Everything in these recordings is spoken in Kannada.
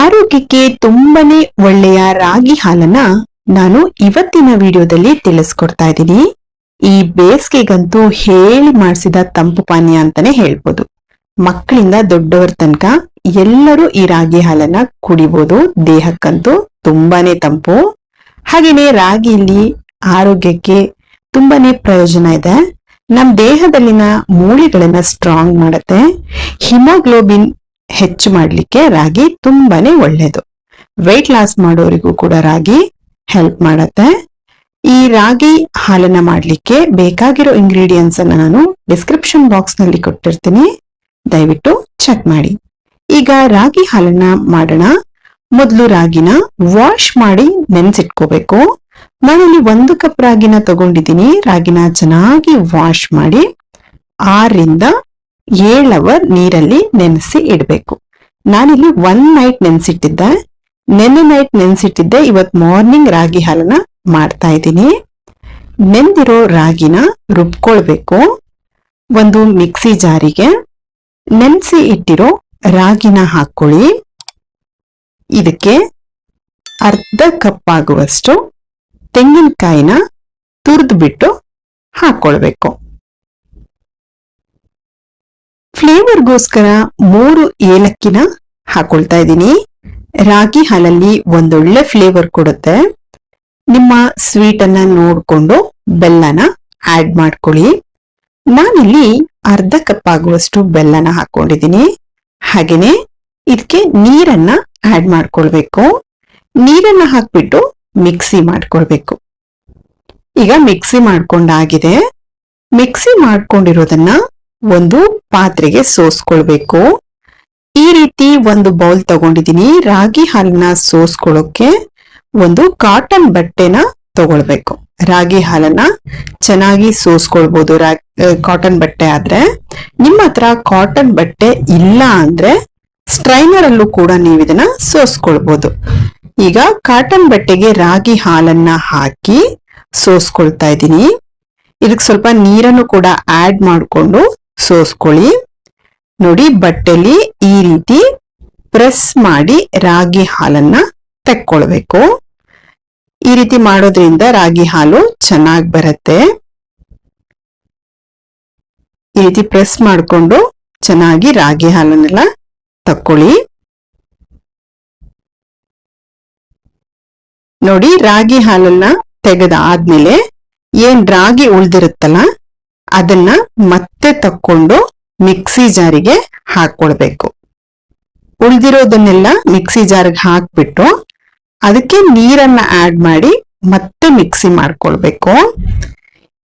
ಆರೋಗ್ಯಕ್ಕೆ ತುಂಬಾನೇ ಒಳ್ಳೆಯ ರಾಗಿ ಹಾಲನ್ನ ನಾನು ಇವತ್ತಿನ ವಿಡಿಯೋದಲ್ಲಿ ತಿಳಿಸ್ಕೊಡ್ತಾ ಇದ್ದೀನಿ. ಈ ಬೇಸಿಗೆಗಂತೂ ಹೇಳಿ ಮಾಡಿಸಿದ ತಂಪು ಪಾನೀಯ ಅಂತಾನೆ ಹೇಳ್ಬೋದು. ಮಕ್ಕಳಿಂದ ದೊಡ್ಡವರ ತನಕ ಎಲ್ಲರೂ ಈ ರಾಗಿ ಹಾಲನ್ನ ಕುಡಿಬಹುದು. ದೇಹಕ್ಕಂತೂ ತುಂಬಾನೇ ತಂಪು. ಹಾಗೇನೆ ರಾಗಿಯಲ್ಲಿ ಆರೋಗ್ಯಕ್ಕೆ ತುಂಬಾನೇ ಪ್ರಯೋಜನ ಇದೆ. ನಮ್ ದೇಹದಲ್ಲಿನ ಮೂಳೆಗಳನ್ನ ಸ್ಟ್ರಾಂಗ್ ಮಾಡುತ್ತೆ. ಹಿಮೋಗ್ಲೋಬಿನ್ ಹೆಚ್ಚು ಮಾಡ್ಲಿಕ್ಕೆ ರಾಗಿ ತುಂಬಾನೇ ಒಳ್ಳೇದು. ವೆಯ್ಟ್ ಲಾಸ್ ಮಾಡೋರಿಗೂ ಕೂಡ ರಾಗಿ ಹೆಲ್ಪ್ ಮಾಡತ್ತೆ. ಈ ರಾಗಿ ಹಾಲನ್ನ ಮಾಡ್ಲಿಕ್ಕೆ ಬೇಕಾಗಿರೋ ಇಂಗ್ರೀಡಿಯೆಂಟ್ಸ್ ಅನ್ನ ನಾನು ಡಿಸ್ಕ್ರಿಪ್ಷನ್ ಬಾಕ್ಸ್ ನಲ್ಲಿ ಕೊಟ್ಟಿರ್ತೀನಿ, ದಯವಿಟ್ಟು ಚೆಕ್ ಮಾಡಿ. ಈಗ ರಾಗಿ ಹಾಲನ್ನ ಮಾಡೋಣ. ಮೊದಲು ರಾಗಿನ ವಾಶ್ ಮಾಡಿ ನೆನ್ಸಿಟ್ಕೋಬೇಕು. ನಾನಿಲ್ಲಿ 1 ಕಪ್ ರಾಗಿನ ತಗೊಂಡಿದ್ದೀನಿ. ರಾಗಿನ ಚೆನ್ನಾಗಿ ವಾಶ್ ಮಾಡಿ 6 ರಿಂದ 7 ಅವರ್ ನೀರಲ್ಲಿ ನೆನೆಸಿ ಇಡಬೇಕು. ನಾನಿಲ್ಲಿ 1 ನೈಟ್ ನೆನ್ಸಿಟ್ಟಿದ್ದೆ. ನೆನ್ನೆ ನೈಟ್ ನೆನ್ಸಿಟ್ಟಿದ್ದೆ. ಇವತ್ ಮಾರ್ನಿಂಗ್ ರಾಗಿ ಹಾಲನ್ನ ಮಾಡ್ತಾ ಇದ್ದೀನಿ. ನೆಂದಿರೋ ರಾಗಿನ ರುಬ್ಕೊಳ್ಬೇಕು. ಒಂದು ಮಿಕ್ಸಿ ಜಾರಿಗೆ ನೆನ್ಸಿ ಇಟ್ಟಿರೋ ರಾಗಿನ ಹಾಕೊಳ್ಳಿ. ಇದಕ್ಕೆ ಅರ್ಧ ಕಪ್ ಆಗುವಷ್ಟು ತೆಂಗಿನಕಾಯಿನ ತುರಿದ್ಬಿಟ್ಟು ಹಾಕೊಳ್ಬೇಕು. ಫ್ಲೇವರ್ಗೋಸ್ಕರ 3 ಏಲಕ್ಕಿನ ಹಾಕೊಳ್ತಾ ಇದ್ದೀನಿ. ರಾಗಿ ಹಾಲಲ್ಲಿ ಒಂದೊಳ್ಳೆ ಫ್ಲೇವರ್ ಕೊಡುತ್ತೆ. ನಿಮ್ಮ ಸ್ವೀಟ್ ಅನ್ನ ನೋಡ್ಕೊಂಡು ಬೆಲ್ಲನ ಆಡ್ ಮಾಡ್ಕೊಳ್ಳಿ. ನಾನಿಲ್ಲಿ ಅರ್ಧ ಕಪ್ ಆಗುವಷ್ಟು ಬೆಲ್ಲನ ಹಾಕೊಂಡಿದ್ದೀನಿ. ಹಾಗೇನೆ ಇದಕ್ಕೆ ನೀರನ್ನ ಆಡ್ ಮಾಡ್ಕೊಳ್ಬೇಕು. ನೀರನ್ನ ಹಾಕ್ಬಿಟ್ಟು ಮಿಕ್ಸಿ ಮಾಡ್ಕೊಳ್ಬೇಕು. ಈಗ ಮಿಕ್ಸಿ ಮಾಡ್ಕೊಂಡಾಗಿದೆ. ಮಿಕ್ಸಿ ಮಾಡ್ಕೊಂಡಿರೋದನ್ನ ಒಂದು ಪಾತ್ರೆಗೆ ಸೋಸ್ಕೊಳ್ಬೇಕು. ಈ ರೀತಿ ಒಂದು ಬೌಲ್ ತಗೊಂಡಿದ್ದೀನಿ. ರಾಗಿ ಹಾಲನ್ನ ಸೋಸ್ಕೊಳ್ಳೋಕೆ ಒಂದು ಕಾಟನ್ ಬಟ್ಟೆನ ತಗೊಳ್ಬೇಕು. ರಾಗಿ ಹಾಲನ್ನ ಚೆನ್ನಾಗಿ ಸೋಸ್ಕೊಳ್ಬಹುದು ಕಾಟನ್ ಬಟ್ಟೆ ಆದ್ರೆ. ನಿಮ್ಮ ಹತ್ರ ಕಾಟನ್ ಬಟ್ಟೆ ಇಲ್ಲ ಅಂದ್ರೆ ಸ್ಟ್ರೈನರ್ ಅಲ್ಲೂ ಕೂಡ ನೀವು ಇದನ್ನ ಸೋಸ್ಕೊಳ್ಬಹುದು. ಈಗ ಕಾಟನ್ ಬಟ್ಟೆಗೆ ರಾಗಿ ಹಾಲನ್ನ ಹಾಕಿ ಸೋಸ್ಕೊಳ್ತಾ ಇದ್ದೀನಿ. ಇದಕ್ಕೆ ಸ್ವಲ್ಪ ನೀರನ್ನು ಕೂಡ ಆಡ್ ಮಾಡಿಕೊಂಡು ಸೋಸ್ಕೊಳ್ಳಿ. ನೋಡಿ, ಬಟ್ಟೆಲಿ ಈ ರೀತಿ ಪ್ರೆಸ್ ಮಾಡಿ ರಾಗಿ ಹಾಲನ್ನ ತೆಕ್ಕೊಳ್ಬೇಕು. ಈ ರೀತಿ ಮಾಡೋದ್ರಿಂದ ರಾಗಿ ಹಾಲು ಚೆನ್ನಾಗಿ ಬರುತ್ತೆ. ಈ ರೀತಿ ಪ್ರೆಸ್ ಮಾಡಿಕೊಂಡು ಚೆನ್ನಾಗಿ ರಾಗಿ ಹಾಲನ್ನೆಲ್ಲ ತಕ್ಕೊಳ್ಳಿ. ನೋಡಿ, ರಾಗಿ ಹಾಲನ್ನ ತೆಗೆದ ಆದ್ಮೇಲೆ ಏನ್ ರಾಗಿ ಉಳ್ದಿರುತ್ತಲ್ಲ ಅದನ್ನ ಮತ್ತೆ ತಕ್ಕೊಂಡು ಮಿಕ್ಸಿ ಜಾರಿಗೆ ಹಾಕೊಳ್ಬೇಕು. ಉಳ್ದಿರೋದನ್ನೆಲ್ಲ ಮಿಕ್ಸಿ ಜಾರ್ಗೆ ಹಾಕ್ಬಿಟ್ಟು ಅದಕ್ಕೆ ನೀರನ್ನ ಆಡ್ ಮಾಡಿ ಮತ್ತೆ ಮಿಕ್ಸಿ ಮಾಡ್ಕೊಳ್ಬೇಕು.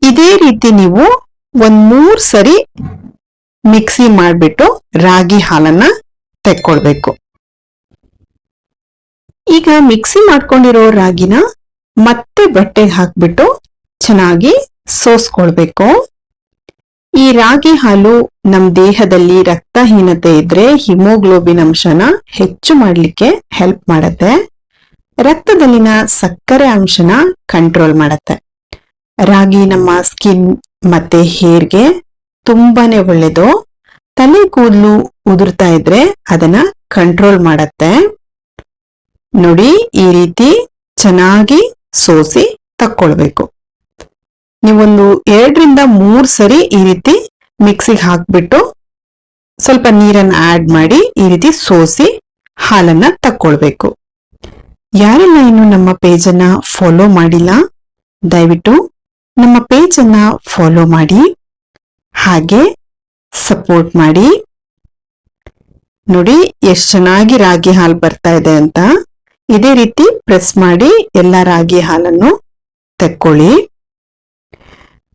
ಇದೇ ರೀತಿ ನೀವು 3 ಸರಿ ಮಿಕ್ಸಿ ಮಾಡ್ಬಿಟ್ಟು ರಾಗಿ ಹಾಲನ್ನ ತೆಕ್ಕೊಳ್ಬೇಕು. ಈಗ ಮಿಕ್ಸಿ ಮಾಡ್ಕೊಂಡಿರೋ ರಾಗಿನ ಮತ್ತೆ ಬಟ್ಟೆಗೆ ಹಾಕ್ಬಿಟ್ಟು ಚೆನ್ನಾಗಿ ಸೋಸ್ಕೊಳ್ಬೇಕು. ಈ ರಾಗಿ ಹಾಲು ನಮ್ ದೇಹದಲ್ಲಿ ರಕ್ತಹೀನತೆ ಇದ್ರೆ ಹಿಮೋಗ್ಲೋಬಿನ್ ಅಂಶನ ಹೆಚ್ಚು ಮಾಡ್ಲಿಕ್ಕೆ ಹೆಲ್ಪ್ ಮಾಡತ್ತೆ. ರಕ್ತದಲ್ಲಿನ ಸಕ್ಕರೆ ಅಂಶನ ಕಂಟ್ರೋಲ್ ಮಾಡತ್ತೆ. ರಾಗಿ ನಮ್ಮ ಸ್ಕಿನ್ ಮತ್ತೆ ಹೇರ್ಗೆ ತುಂಬಾನೇ ಒಳ್ಳೇದು. ತಲೆ ಕೂದಲು ಉದುರ್ತಾ ಇದ್ರೆ ಅದನ್ನ ಕಂಟ್ರೋಲ್ ಮಾಡತ್ತೆ. ನೋಡಿ, ಈ ರೀತಿ ಚೆನ್ನಾಗಿ ಸೋಸಿ ತಕ್ಕೊಳ್ಬೇಕು. ನೀವೊಂದು 2 ರಿಂದ 3 ಸರಿ ಈ ರೀತಿ ಮಿಕ್ಸಿಗೆ ಹಾಕ್ಬಿಟ್ಟು ಸ್ವಲ್ಪ ನೀರನ್ನ ಆಡ್ ಮಾಡಿ ಈ ರೀತಿ ಸೋಸಿ ಹಾಲನ್ನ ತಕ್ಕೊಳ್ಬೇಕು. ಯಾರೆಲ್ಲ ಇನ್ನು ನಮ್ಮ ಪೇಜ್ ಅನ್ನ ಫಾಲೋ ಮಾಡಿಲ್ಲ, ದಯವಿಟ್ಟು ನಮ್ಮ ಪೇಜ್ ಅನ್ನ ಫಾಲೋ ಮಾಡಿ, ಹಾಗೆ ಸಪೋರ್ಟ್ ಮಾಡಿ. ನೋಡಿ ಎಷ್ಟು ಚೆನ್ನಾಗಿ ರಾಗಿ ಹಾಲು ಬರ್ತಾ ಇದೆ ಅಂತ. ಇದೇ ರೀತಿ ಪ್ರೆಸ್ ಮಾಡಿ ಎಲ್ಲ ರಾಗಿ ಹಾಲನ್ನು ತೆಕ್ಕೊಳ್ಳಿ.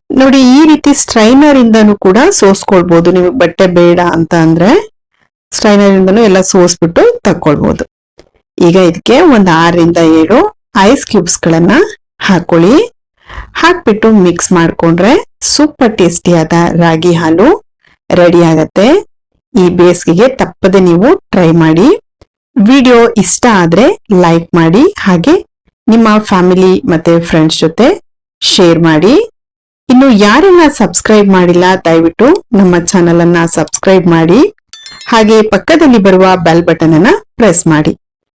ನೋಡಿ, ಈ ರೀತಿ ಸ್ಟ್ರೈನರ್ ಇಂದನೂ ಕೂಡ ಸೋಸ್ಕೊಳ್ಬಹುದು. ನಿಮಗೆ ಬಟ್ಟೆ ಬೇಡ ಅಂತ ಅಂದ್ರೆ ಸ್ಟ್ರೈನರ್ ಇಂದನೂ ಎಲ್ಲ ಸೋಸ್ಬಿಟ್ಟು ತಕ್ಕೊಳ್ಬಹುದು. ಈಗ ಇದಕ್ಕೆ ಒಂದು 6 ರಿಂದ 7 ಐಸ್ ಕ್ಯೂಬ್ಸ್ ಗಳನ್ನ ಹಾಕೊಳ್ಳಿ. ಹಾಕ್ಬಿಟ್ಟು ಮಿಕ್ಸ್ ಮಾಡ್ಕೊಂಡ್ರೆ ಸೂಪರ್ ಟೇಸ್ಟಿಯಾದ ರಾಗಿ ಹಾಲು ರೆಡಿ ಆಗತ್ತೆ. ಈ ಬೇಸಿಗೆಗೆ ತಪ್ಪದೆ ನೀವು ಟ್ರೈ ಮಾಡಿ. ವಿಡಿಯೋ ಇಷ್ಟ ಆದ್ರೆ ಲೈಕ್ ಮಾಡಿ, ಹಾಗೆ ನಿಮ್ಮ ಫ್ಯಾಮಿಲಿ ಮತ್ತೆ ಫ್ರೆಂಡ್ಸ್ ಜೊತೆ ಶೇರ್ ಮಾಡಿ. ಇನ್ನು ಯಾರೆಲ್ಲ ಸಬ್ಸ್ಕ್ರೈಬ್ ಮಾಡಿಲ್ಲ, ದಯವಿಟ್ಟು ನಮ್ಮ ಚಾನೆಲ್ ಅನ್ನ ಸಬ್ಸ್ಕ್ರೈಬ್ ಮಾಡಿ, ಹಾಗೆ ಪಕ್ಕದಲ್ಲಿ ಬರುವ ಬೆಲ್ ಬಟನ್ ಅನ್ನ ಪ್ರೆಸ್ ಮಾಡಿ.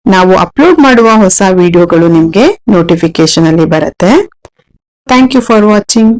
ನಾವು ಅಪ್ಲೋಡ್ ಮಾಡುವ ಹೊಸ ವಿಡಿಯೋಗಳು ನಿಮ್ಗೆ ನೋಟಿಫಿಕೇಶನ್ ಅಲ್ಲಿ ಬರುತ್ತೆ. Thank you for watching.